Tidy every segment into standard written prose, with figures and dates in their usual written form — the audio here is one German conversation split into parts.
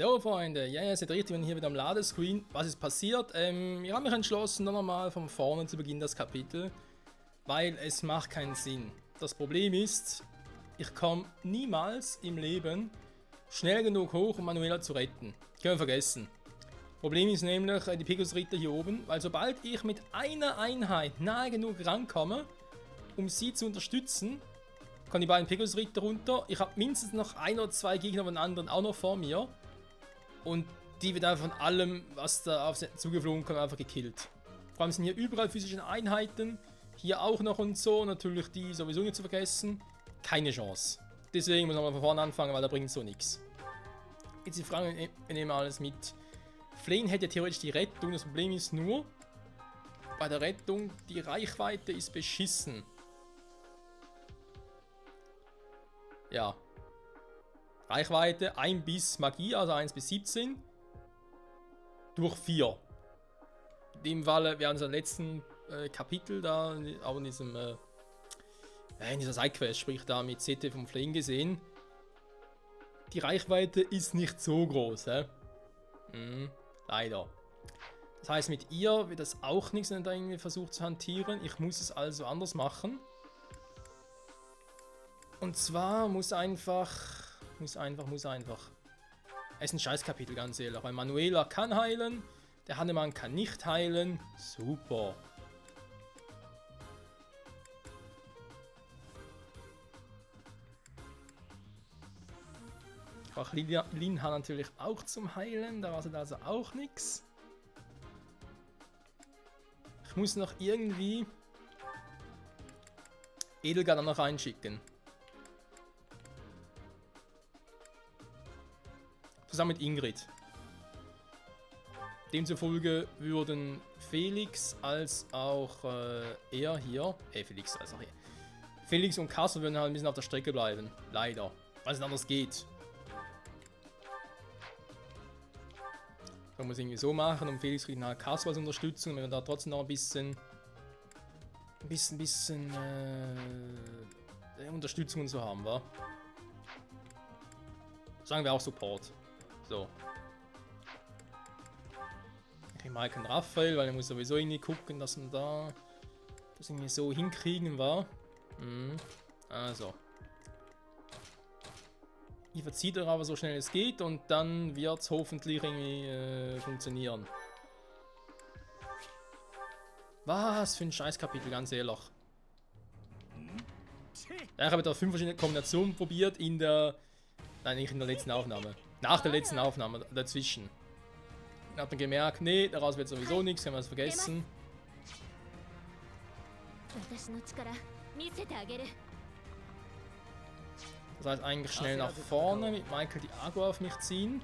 Jo Freunde, ja, ihr seid richtig, wir sind hier wieder am Ladescreen. Was ist passiert? Ich habe mich entschlossen, noch nochmal von vorne zu beginnen das Kapitel, weil es macht keinen Sinn. Das Problem ist, ich komme niemals im Leben schnell genug hoch, um Manuela zu retten. Können wir vergessen. Problem ist nämlich die Pegasus-Ritter hier oben, weil sobald ich mit einer Einheit nahe genug rankomme, um sie zu unterstützen, kommen die beiden Pegasus-Ritter runter. Ich habe mindestens noch ein oder zwei Gegner von anderen auch noch vor mir. Und die wird einfach von allem, was da auf sie zugeflogen kommt, einfach gekillt. Vor allem sind hier überall physische Einheiten. Hier auch noch und so. Natürlich die sowieso nicht zu vergessen. Keine Chance. Deswegen muss man von vorne anfangen, weil da bringt so nichts. Jetzt die Frage, wir nehmen alles mit. Flame hätte ja theoretisch die Rettung. Das Problem ist nur, bei der Rettung, die Reichweite ist beschissen. Ja. Reichweite 1 bis Magie, also 1 bis 17. Durch 4. In dem Falle, wir haben es im letzten Kapitel da, auch in diesem, in dieser Sidequest, sprich da mit CT vom Flame gesehen. Die Reichweite ist nicht so groß, leider. Das heißt, mit ihr wird das auch nichts, wenn er da irgendwie versucht zu hantieren. Ich muss es also anders machen. Und zwar muss einfach. Es ist ein Scheißkapitel, ganz ehrlich. Weil Manuela kann heilen, der Hannemann kann nicht heilen. Super. Ich brauche Linha natürlich auch zum Heilen, da war es also auch nichts. Ich muss noch irgendwie Edelgard noch reinschicken. Zusammen mit Ingrid. Demzufolge würden Felix als auch er hier, Felix als auch hier. Felix und Kassel würden halt ein bisschen auf der Strecke bleiben. Leider. Weil es nicht anders geht. Können wir es irgendwie so machen und Felix kriegt nachher Kassel als Unterstützung, wenn wir da trotzdem noch ein bisschen Unterstützung und so haben, wa? Sagen wir auch Support. So. Ich mag keinen Raphael, weil er muss sowieso irgendwie gucken, dass wir da das irgendwie so hinkriegen, war. Also. Ich verziehe er aber so schnell es geht und dann wird es hoffentlich irgendwie funktionieren. Was für ein Scheißkapitel, ganz ehrlich. Ja, ich habe da 5 verschiedene Kombinationen probiert in der. Nein, nicht in der letzten Aufnahme. Nach der letzten Aufnahme, dazwischen. Dann hat man gemerkt, nee, daraus wird sowieso nichts, können wir es vergessen. Das heißt eigentlich schnell nach vorne, mit Michael die Agro auf mich ziehen.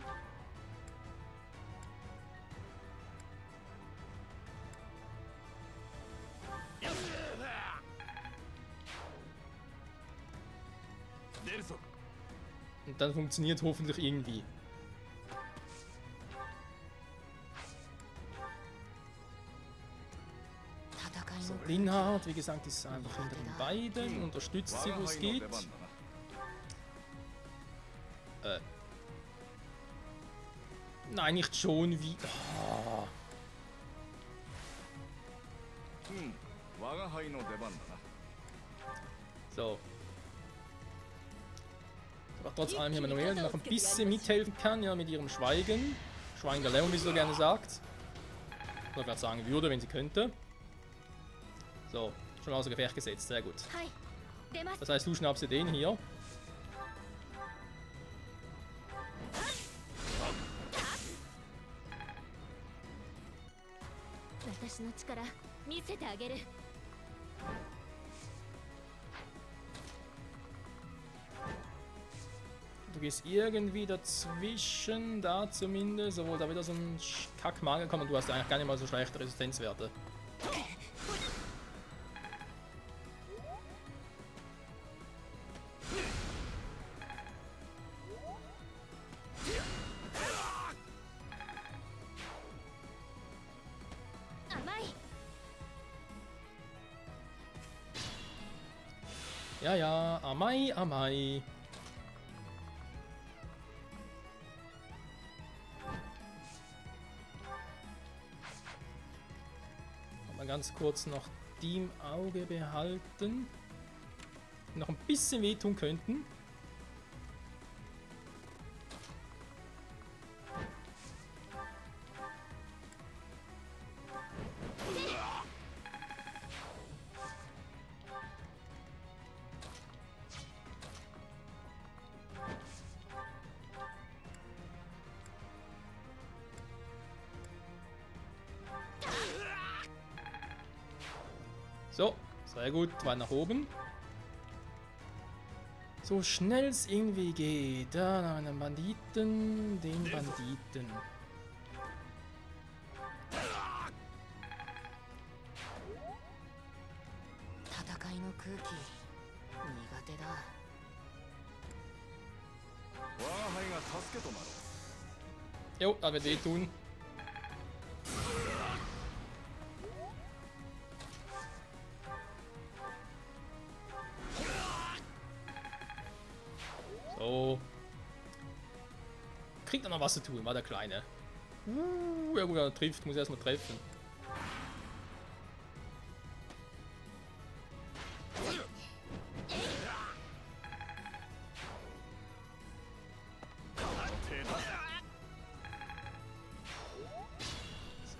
Und dann funktioniert hoffentlich irgendwie. So, Linhard, wie gesagt, ist einfach hinter den beiden, unterstützt sie, wo es geht. Nein, nicht schon wieder. Oh. So. Aber trotz allem hier Manuel noch ein bisschen mithelfen kann, ja, mit ihrem Schweigen. Schweigen der Leon, wie sie so gerne sagt. Oder gerade sagen würde, wenn sie könnte. So, schon außer Gefecht gesetzt, sehr gut. Das heißt, du schnappst dir den hier. Du gehst irgendwie dazwischen, da zumindest, obwohl da wieder so ein Kackmagen kommt und du hast eigentlich gar nicht mal so schlechte Resistenzwerte. Ja, ja, Amai, Amai. Mal ganz kurz noch die im Auge behalten. Die noch ein bisschen wehtun könnten. So, sehr gut, 2 nach oben. So schnell es irgendwie geht. Da noch einen Banditen, den Banditen. Jo, da wird wehtun. So. Kriegt er noch was zu tun, war der Kleine. Ja gut, er trifft, muss erstmal treffen.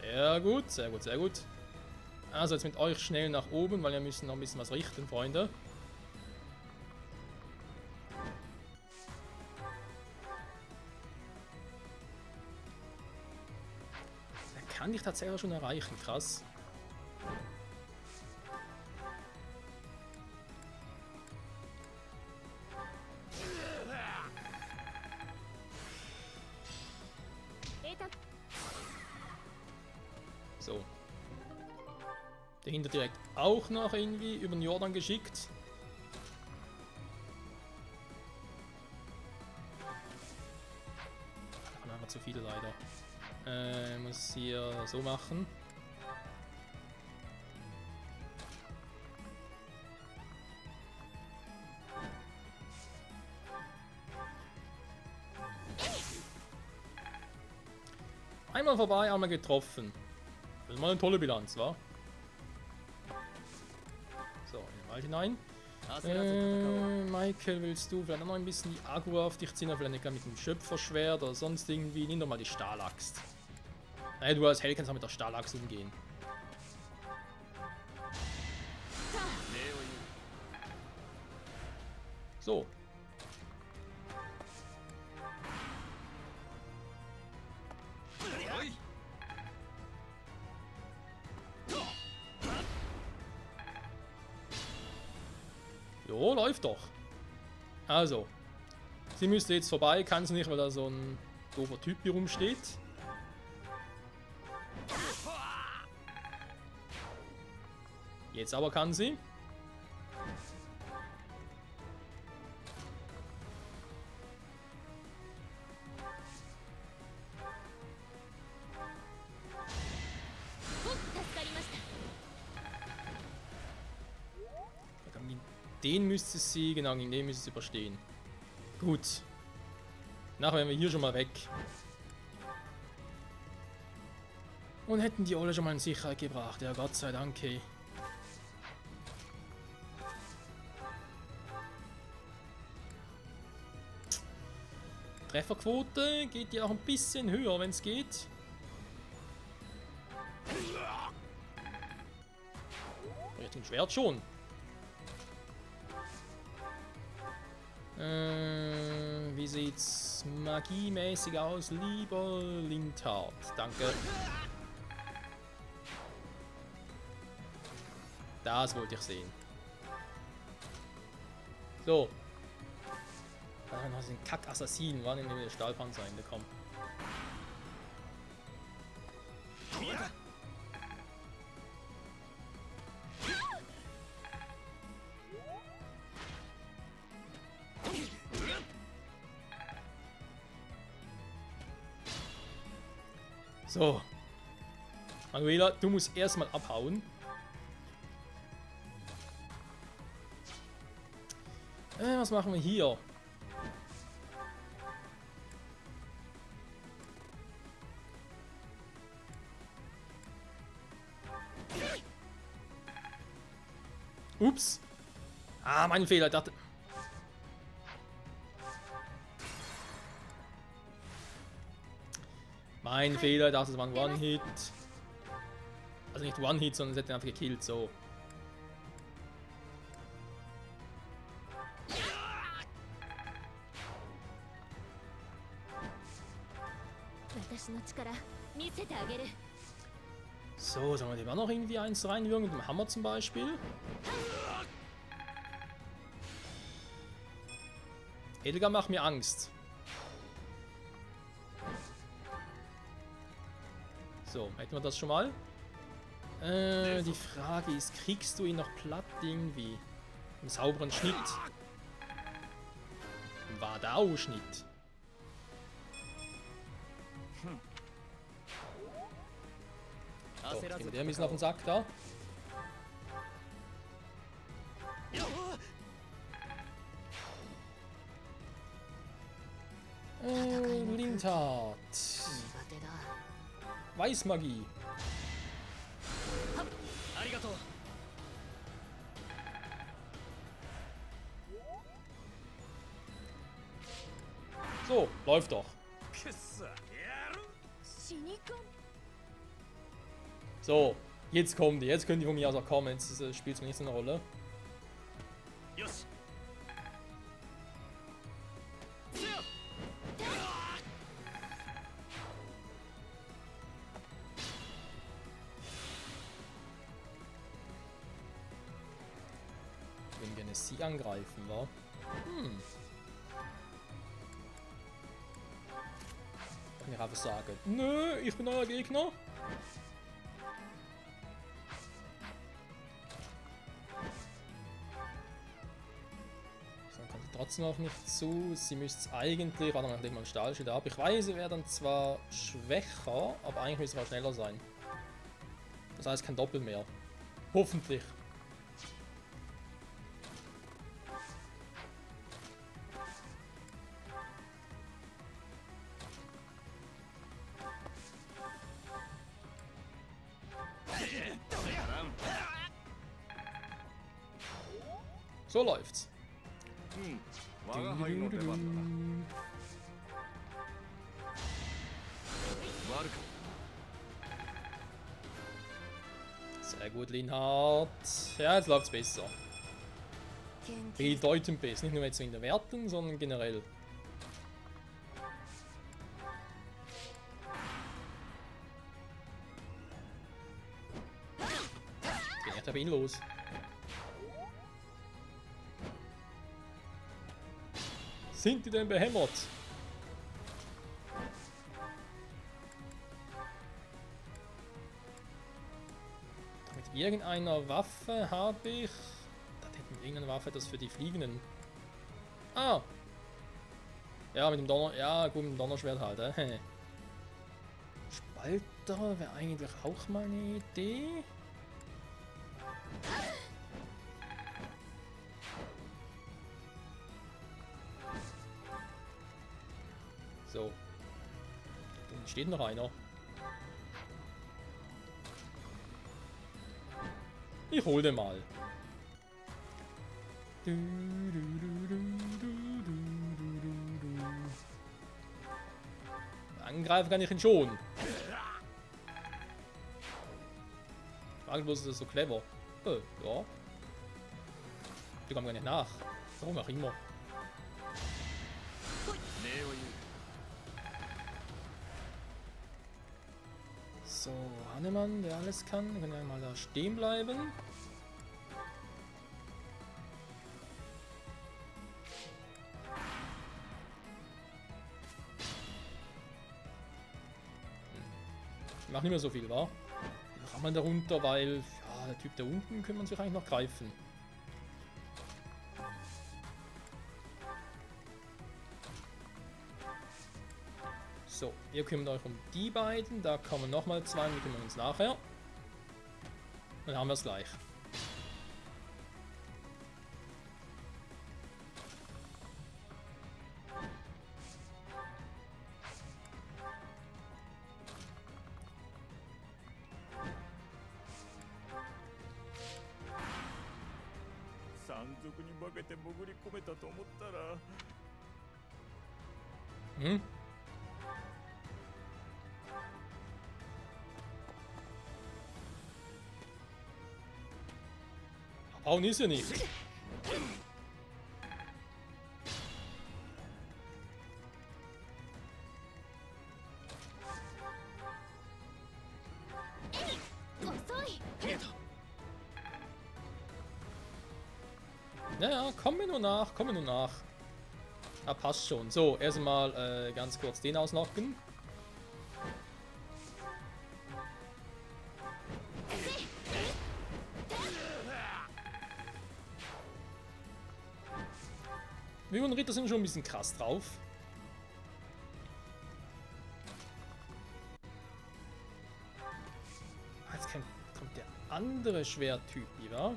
Sehr gut, sehr gut, sehr gut. Also jetzt mit euch schnell nach oben, weil wir müssen noch ein bisschen was richten, Freunde. Er kann dich tatsächlich schon erreichen, krass. So. Dahinter direkt auch noch irgendwie über den Jordan geschickt. Da haben wir zu viele leider. Muss hier so machen. Einmal vorbei, einmal getroffen. Das ist mal eine tolle Bilanz, wa? So, in den Wald hinein. Michael, willst du vielleicht noch ein bisschen die Aggro auf dich ziehen? Vielleicht nicht mit dem Schöpferschwert oder sonst irgendwie. Nimm doch mal die Stahlaxt. Naja, du als Held kannst auch mit der Stahlaxt umgehen. So. Jo, läuft doch. Also. Sie müsste jetzt vorbei, kann sie nicht, weil da so ein doofer Typ hier rumsteht. Jetzt aber kann sie. Den müsste sie, genau, gegen den müsste sie überstehen. Gut. Nachher wären wir hier schon mal weg. Und hätten die alle schon mal in Sicherheit gebracht. Ja, Gott sei Dank, hey. Trefferquote geht ja auch ein bisschen höher, wenn es geht. Richtung Schwert schon. Wie sieht's magiemäßig aus, lieber Lindhard? Danke. Das wollte ich sehen. So. Dann hast du den Kack-Assassinen, war nämlich der Stahlpanzer reingekommen. So. Manuela, du musst erstmal abhauen. Was machen wir hier? Ups. Ah, mein Fehler. Ich dachte... Mein Fehler. Ich dachte, es war ein One-Hit. Also nicht One-Hit, sondern es hätte ihn einfach gekillt. So. 私の力見せてあげる。 So, sollen wir dem auch noch irgendwie eins reinwürgen? Mit dem Hammer zum Beispiel? Edgar macht mir Angst. So, hätten wir das schon mal? Die Frage ist, kriegst du ihn noch platt irgendwie? Im sauberen Schnitt. Im Wadau-Schnitt. So, jetzt gehen wir der ein bisschen auf den Sack da. Blindheit. 苦手だ。 Weißmagie. ありがとう。 So, läuft doch. So, jetzt kommen die. Jetzt können die von mir aus auch kommen. Jetzt spielt es mir nicht so eine Rolle. Ich würde gerne sie angreifen, wa? Kann ich einfach sagen. Nö, ich bin euer Gegner. So, dann kommt sie trotzdem auf mich zu. Sie müsste es eigentlich... Warte mal, ich leg mal ein Stahlschild ab. Ich weiß, sie wäre dann zwar schwächer, aber eigentlich müsste sie auch schneller sein. Das heißt kein Doppel mehr. Hoffentlich. So läuft's. Sehr gut, Linhard. Ja, jetzt läuft's besser. Bedeutend besser. Nicht nur jetzt in den Werten, sondern generell. Geht aber ihn los. Sind die denn behämmert? Mit irgendeiner Waffe habe ich... Da hätte mit irgendeiner Waffe das für die Fliegenden. Ah! Ja, mit dem Donner... Ja, gut, mit dem Donnerschwert halt, Spalter wäre eigentlich auch mal eine Idee. So. Da steht noch einer. Ich hol den mal. Angreifen kann ich ihn schon. Frage bloß, ist das so clever? Ja. Die kommen gar nicht nach. Warum auch immer. So, Hannemann, der alles kann ja mal da stehen bleiben. Ich mach nicht mehr so viel, wa? Wir rammeln da runter, weil ja, der Typ da unten kann man sich eigentlich noch greifen. So, ihr kümmert euch um die beiden. Da kommen nochmal zwei, wir kümmern uns nachher. Dann haben wir es gleich. 化けて潜り込めたと思ったら Hm? Abhauen ist ja nicht. Ja, ja, komm mir nur nach, komm mir nur nach. Ah, passt schon. So, erstmal ganz kurz den ausnocken. Wir und Ritter sind schon ein bisschen krass drauf. Jetzt kommt der andere Schwerttyp wieder.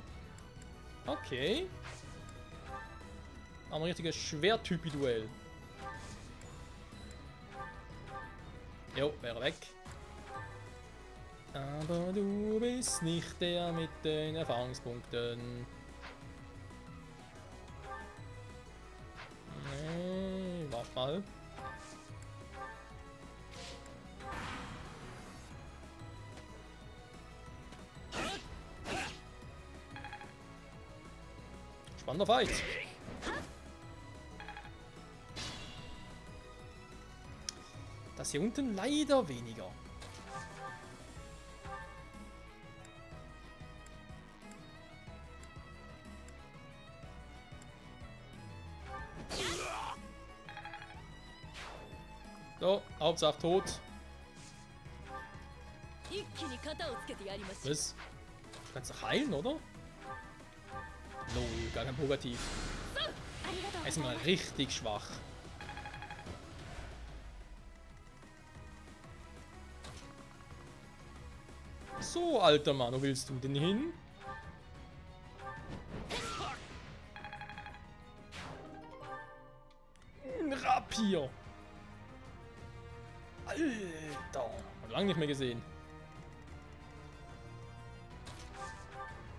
Okay. Ein richtiges Schwerttypi-Duell. Jo, wäre weg. Aber du bist nicht der mit den Erfahrungspunkten. Nee, warte mal. Spannender Fight. Das hier unten leider weniger. So, Hauptsache tot. Was? Du kannst doch heilen, oder? No, gar kein Pogativ. Er ist mal richtig schwach. So, alter Mann, wo willst du denn hin? Ein Rapier. Alter, lange nicht mehr gesehen.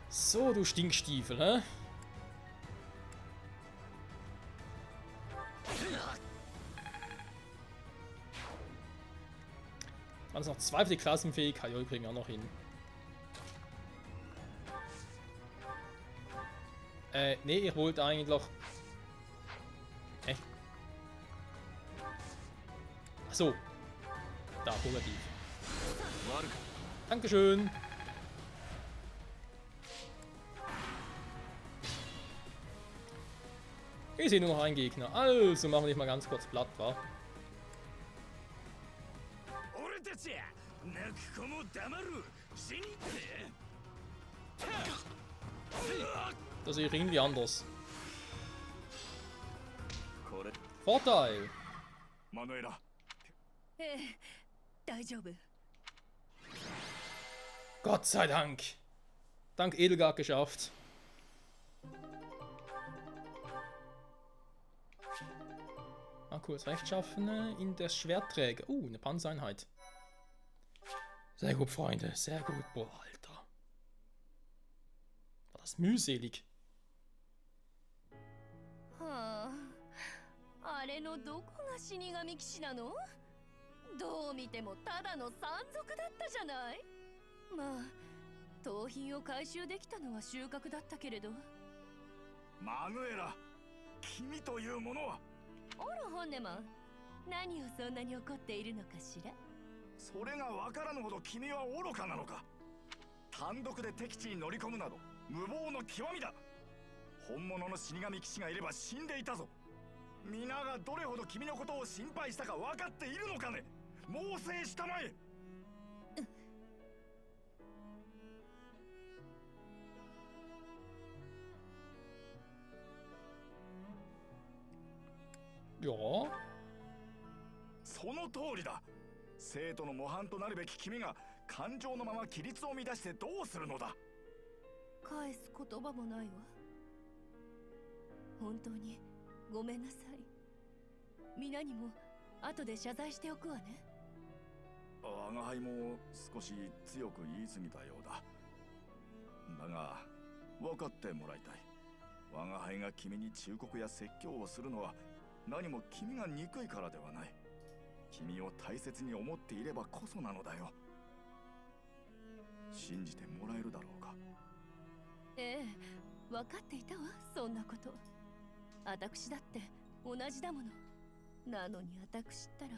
So, du Stinkstiefel, hä? Waren es noch zwei für die Klassenfähigkeit? Ja, die kriegen wir auch noch hin. Nee, ich wollte eigentlich noch... Achso. Da, positiv. Dankeschön. Ich sehe nur noch einen Gegner. Also machen wir dich mal ganz kurz platt, wa? Das sehe ich irgendwie anders. Vorteil. Manuela. Gott sei Dank. Dank Edelgard geschafft. Mal kurz Rechtschaffene in der Schwertträger. Eine Panzereinheit. Sehr gut, Freunde. Sehr gut. Boah, Alter. War das mühselig. あれのどこが死神騎士なの？どう見てもただの山賊だったじゃない。まあ盗品を回収できたのは収穫だったけれど。マヌエラ、君というものは。あらホンネマン、何をそんなに怒っているのかしら。それがわからぬほど君は愚かなのか。単独で敵地に乗り込むなど無謀の極みだ。本物の死神騎士がいれば死んでいたぞ。皆がどれほど君のことを心配したか分かっているのかね。猛省したまえ。Ja。その通りだ。生徒の模範となるべき君が感情のまま規律を乱してどうするのだ。返す言葉もないわ。本当にごめんなさい。皆にも後で謝罪しておくわね。我が輩も少し強く言い過ぎたようだ。だが分かってもらいたい。我が輩が君に忠告や説教をするのは何も君が憎いからではない。君を大切に思っていればこそなのだよ。信じてもらえるだろうか。ええ、分かっていたわ、そんなこと。私だって同じだもの。なのに私ったら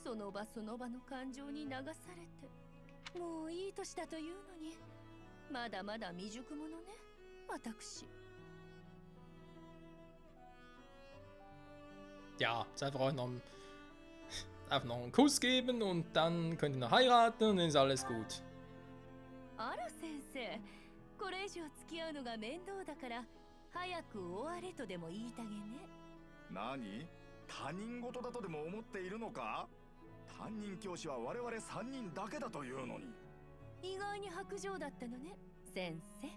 その場その場の感情に流されて、もういい年だというのにまだまだ未熟者ね、私。Ja, jetzt einfach noch einen Kuss geben und dann könnt ihr noch heiraten und dann ist alles gut. あら先生、これ以上付き合うのが面倒だから早く終われとでも言いたげね。何？他人事だとでも思っているのか？担任教師は我々3人だけだというのに。意外に薄情だったのね、先生。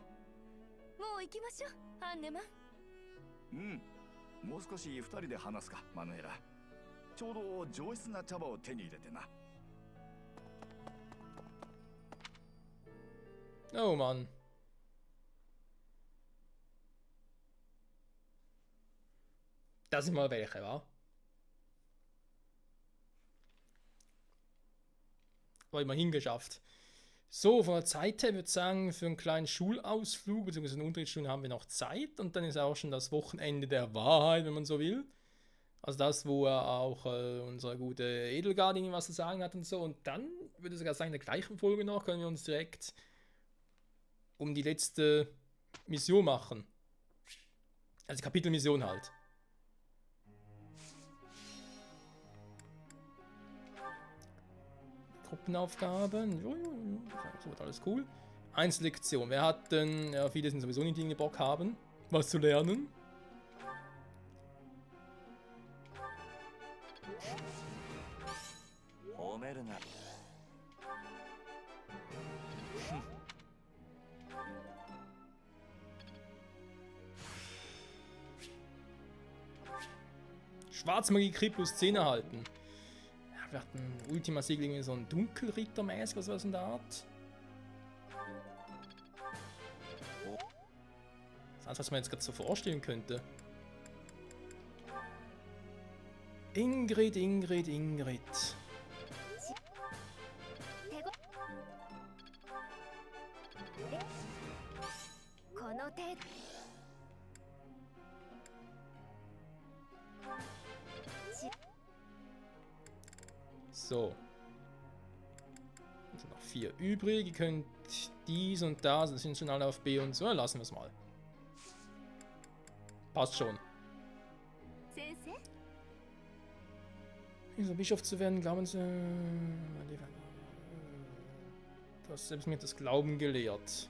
もう行きましょう、ハンネマン。うん、もう少し2人で話すか、マヌエラ。ちょうど上質な茶葉を手に入れてな。Oh Mann. Das sind mal welche, wa? Aber immerhin geschafft. So, von der Zeit her würde ich sagen, für einen kleinen Schulausflug bzw. eine Unterrichtsstunde haben wir noch Zeit und dann ist auch schon das Wochenende der Wahrheit, wenn man so will. Also das, wo auch unsere gute Edelgard was zu sagen hat und so. Und dann würde ich sogar sagen, in der gleichen Folge noch können wir uns direkt um die letzte Mission machen. Also Kapitelmission halt. Gruppenaufgaben, so wird alles cool. Einzellektion, wer hat denn, ja viele sind sowieso nicht, die Bock haben, was zu lernen. Schwarzmagie Crit plus 10 erhalten. Ja, wir hatten Ultima-Siegel irgendwie so ein Dunkelritter-mäßig, was in der Art. Das ist, was man jetzt gerade so vorstellen könnte. Ingrid, Ingrid, Ingrid. So. Es sind noch 4 übrig. Ihr könnt dies und das, das sind schon alle auf B und so. Lassen wir es mal. Passt schon. So Bischof zu werden, glauben Sie. Du hast selbst mir das Glauben gelehrt.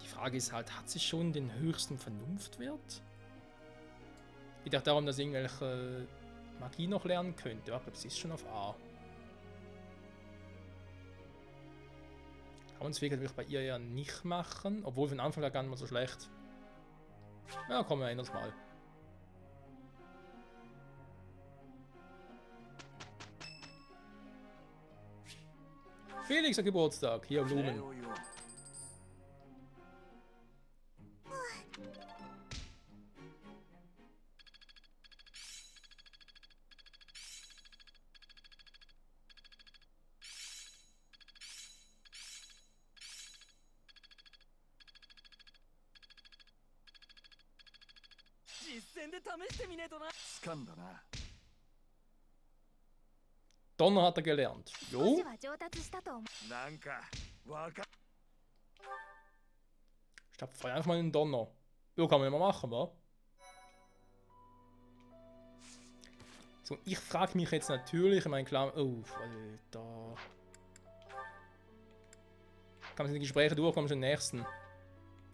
Die Frage ist halt, hat sie schon den höchsten Vernunftwert? Geht auch darum, dass irgendwelche Magie noch lernen könnte. Ich glaube, sie ist schon auf A. Glaubensfähigkeit will ich bei ihr ja nicht machen, obwohl von Anfang an gar nicht mal so schlecht. Ja, komm, wir ändern es mal. Felix hat Geburtstag. Hier Blumen. Donner hat er gelernt. Jo. Stabfeuer einfach mal in den Donner. Jo, kann man ja mal machen, wa? So, ich frage mich jetzt natürlich, ich meine klar, oh, Alter. Kann man in die Gespräche durchkommen, schon nächsten.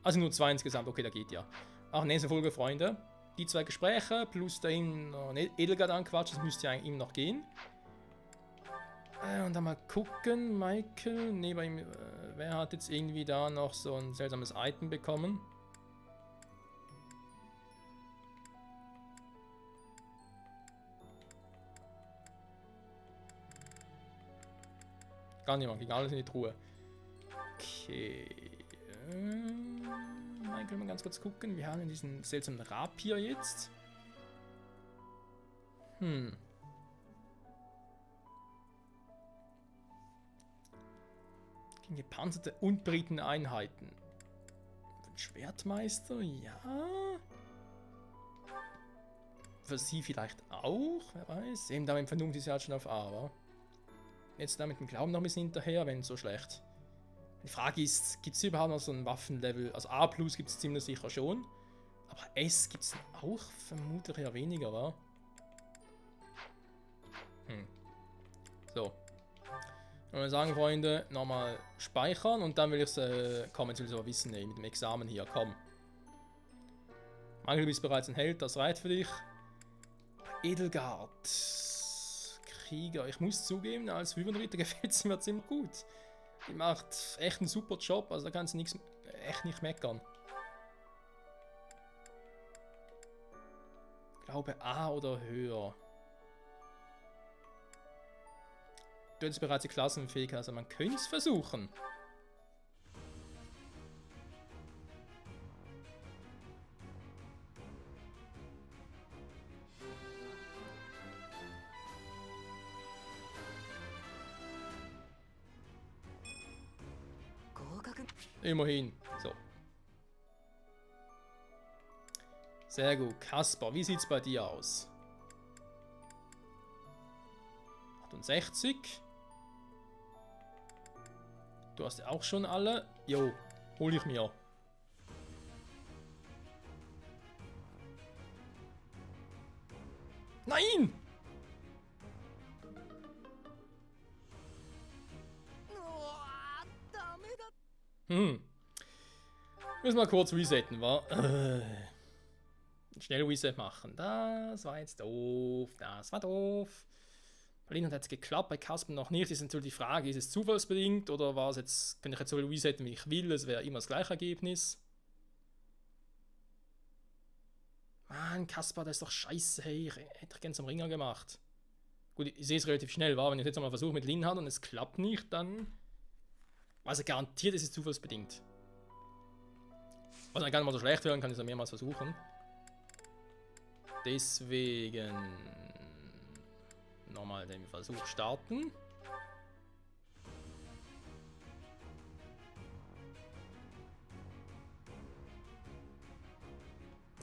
Also nur 2 insgesamt, okay, da geht ja. Auch nächste Folge, Freunde. Die 2 Gespräche plus dahin noch Edelgard anquatschen, das müsste ja eigentlich ihm noch gehen. Und dann mal gucken, Michael, ne, bei ihm, wer hat jetzt irgendwie da noch so ein seltsames Item bekommen? Gar niemand, ging alles in die Truhe. Okay. können wir ganz kurz gucken. Wir haben diesen seltsamen Rapier jetzt. Gegen gepanzerte und berittene Einheiten. Ein Schwertmeister, ja. Für sie vielleicht auch, wer weiß. Eben damit Vernunft ist ja halt schon auf A, wa? Jetzt da mit dem Glauben noch ein bisschen hinterher, wenn so schlecht. Die Frage ist, gibt es überhaupt noch so ein Waffenlevel? Also A+ gibt es ziemlich sicher schon. Aber S gibt es auch vermutlich eher weniger, wa? So. Ich würde sagen, Freunde, nochmal speichern und dann will ich es, komm, jetzt will ich es aber wissen, ey, mit dem Examen hier, komm. Mangel, du bist bereits ein Held, das reicht für dich. Edelgard. Krieger. Ich muss zugeben, als Wyvern-Ritter gefällt es mir ziemlich gut. Die macht echt einen super Job, also da kannst du nichts, echt nicht meckern. Glaube A oder höher. Du hättest bereits die Klassenfähigkeit, also man könnte es versuchen. Immerhin. So. Sehr gut. Kaspar, wie sieht's bei dir aus? 68. Du hast ja auch schon alle. Jo, hol ich mir. Nein! Müssen wir kurz resetten, wa? Schnell Reset machen. Das war jetzt doof. Das war doof. Bei Ihnen hat es geklappt, bei Kaspar noch nicht. Ist natürlich die Frage, ist es zufallsbedingt oder war es jetzt, kann ich jetzt so resetten, wie ich will? Es wäre immer das gleiche Ergebnis. Mann, Kaspar, das ist doch scheiße. Hey, ich hätte gerne zum Ringer gemacht. Gut, ich sehe es relativ schnell, war. Wenn ich jetzt mal versuche mit Linhard und es klappt nicht, dann. Also garantiert ist es zufallsbedingt. Was dann gar nicht mal so schlecht werden kann, ist ja mehrmals versuchen. Deswegen nochmal den Versuch starten.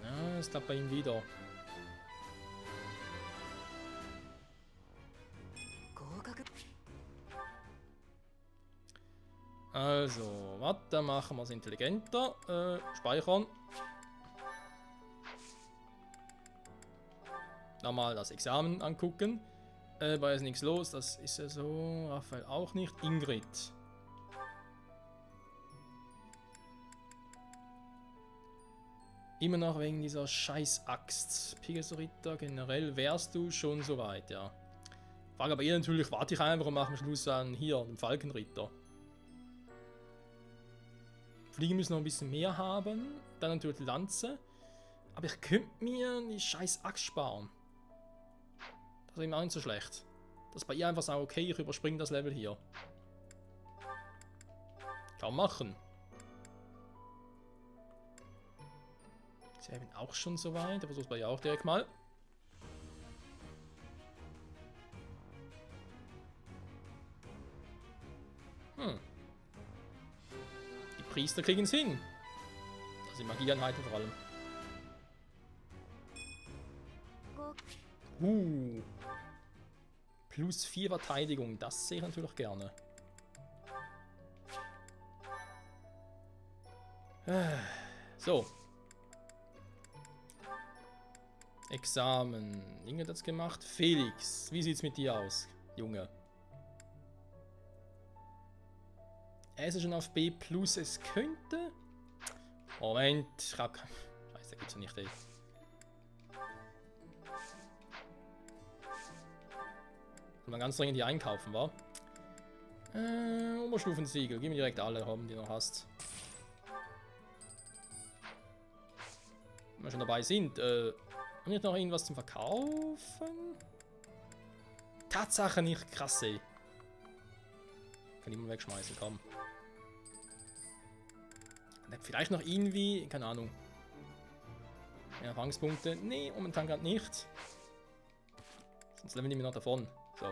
Ja, es klappt bei ihm wieder. Also, warte, machen wir es intelligenter. Speichern. Nochmal das Examen angucken. War jetzt nichts los, das ist ja so. Raphael auch nicht. Ingrid. Immer noch wegen dieser scheiß Axt. Pegasus-Ritter, generell wärst du schon soweit, ja. Frage aber ihr natürlich, warte ich einfach und mache am Schluss an hier, den Falkenritter. Fliegen müssen noch ein bisschen mehr haben. Dann natürlich die Lanze. Aber ich könnte mir die scheiß Axt sparen. Das ist eben auch nicht so schlecht. Das ist bei ihr einfach sagen, okay, ich überspringe das Level hier. Kann man machen. Sie haben auch schon soweit. Da versucht bei ihr auch direkt mal. Die Priester kriegen es hin. Das sind Magieeinheiten vor allem. Plus 4 Verteidigung, das sehe ich natürlich gerne. So. Examen. Inge hat das gemacht. Felix, wie sieht's mit dir aus, Junge? Er ist schon auf B+, es könnte... Moment, ich hab... Scheiße, gibt's ja nicht, ey. Mal ganz dringend die einkaufen, wa? Oberstufensiegel, gib mir direkt alle haben, die du noch hast. Wenn wir schon dabei sind, haben wir noch irgendwas zum Verkaufen? Tatsache nicht, krass, ey. Kann ich mal wegschmeißen, komm. Vielleicht noch irgendwie, keine Ahnung. Mehr Erfahrungspunkte. Nee, momentan gerade nicht. Sonst leveln die mir noch davon. So.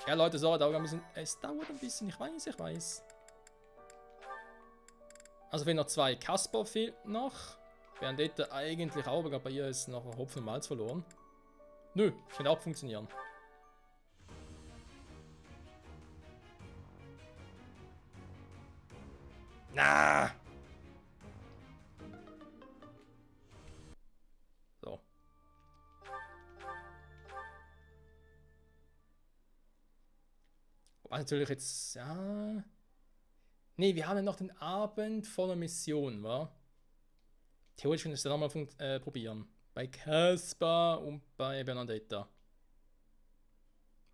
Ja, Leute, sorry, dauert ein bisschen. Es dauert ein bisschen, ich weiß. Also fehlen noch 2. Kasper fehlt noch. Bernadette eigentlich auch, aber bei ihr ist noch Hopfen und Malz verloren. Nö, könnte auch funktionieren. Na! So. Was natürlich jetzt, ja... Ne, wir haben ja noch den Abend voller Mission, wa? Theoretisch könnte ich es nochmal probieren. Bei Kasper und bei Bernadetta.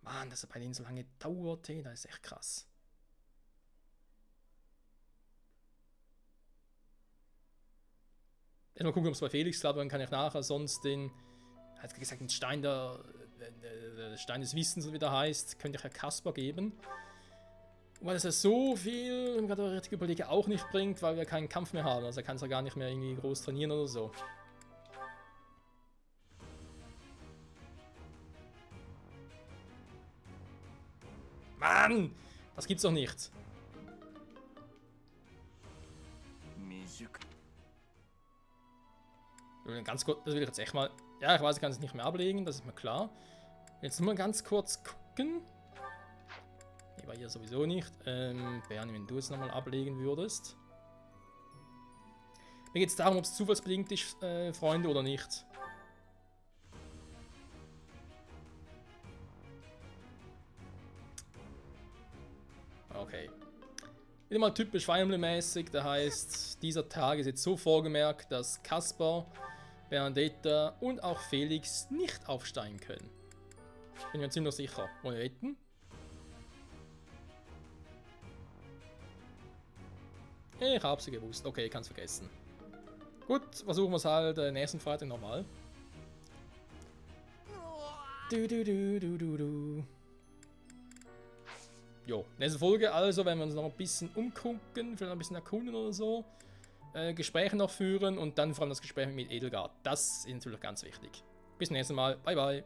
Mann, dass er bei denen so lange dauert, hey, das ist echt krass. Mal gucken, ob es bei Felix klappt, dann kann ich nachher sonst den, hat gesagt, den Stein Stein des Wissens, wie der heißt, könnte ich ja Kasper geben. Weil es ja so viel, wenn ich gerade richtig überlege, auch nicht bringt, weil wir keinen Kampf mehr haben. Also er kann es ja gar nicht mehr irgendwie groß trainieren oder so. Mann! Das gibt's doch nicht. Ganz kurz, das will ich jetzt echt mal. Ja, ich weiß, ich kann es nicht mehr ablegen, das ist mir klar. Jetzt nur mal ganz kurz gucken. Die war hier sowieso nicht. Bernie, wenn du es nochmal ablegen würdest. Mir geht es darum, ob es zufallsbedingt ist, Freunde, oder nicht. Okay. Wieder mal typisch Fire Emblem-mäßig, das heißt, dieser Tag ist jetzt so vorgemerkt, dass Kasper, Bernadetta und auch Felix nicht aufsteigen können. Bin mir ziemlich sicher. Ohne Wetten. Ich hab sie gewusst. Okay, kann's vergessen. Gut, versuchen wir es halt nächsten Freitag nochmal. Jo, nächste Folge also, wenn wir uns noch ein bisschen umgucken, vielleicht noch ein bisschen erkunden oder so. Gespräche noch führen und dann vor allem das Gespräch mit Edelgard. Das ist natürlich ganz wichtig. Bis zum nächsten Mal. Bye, bye.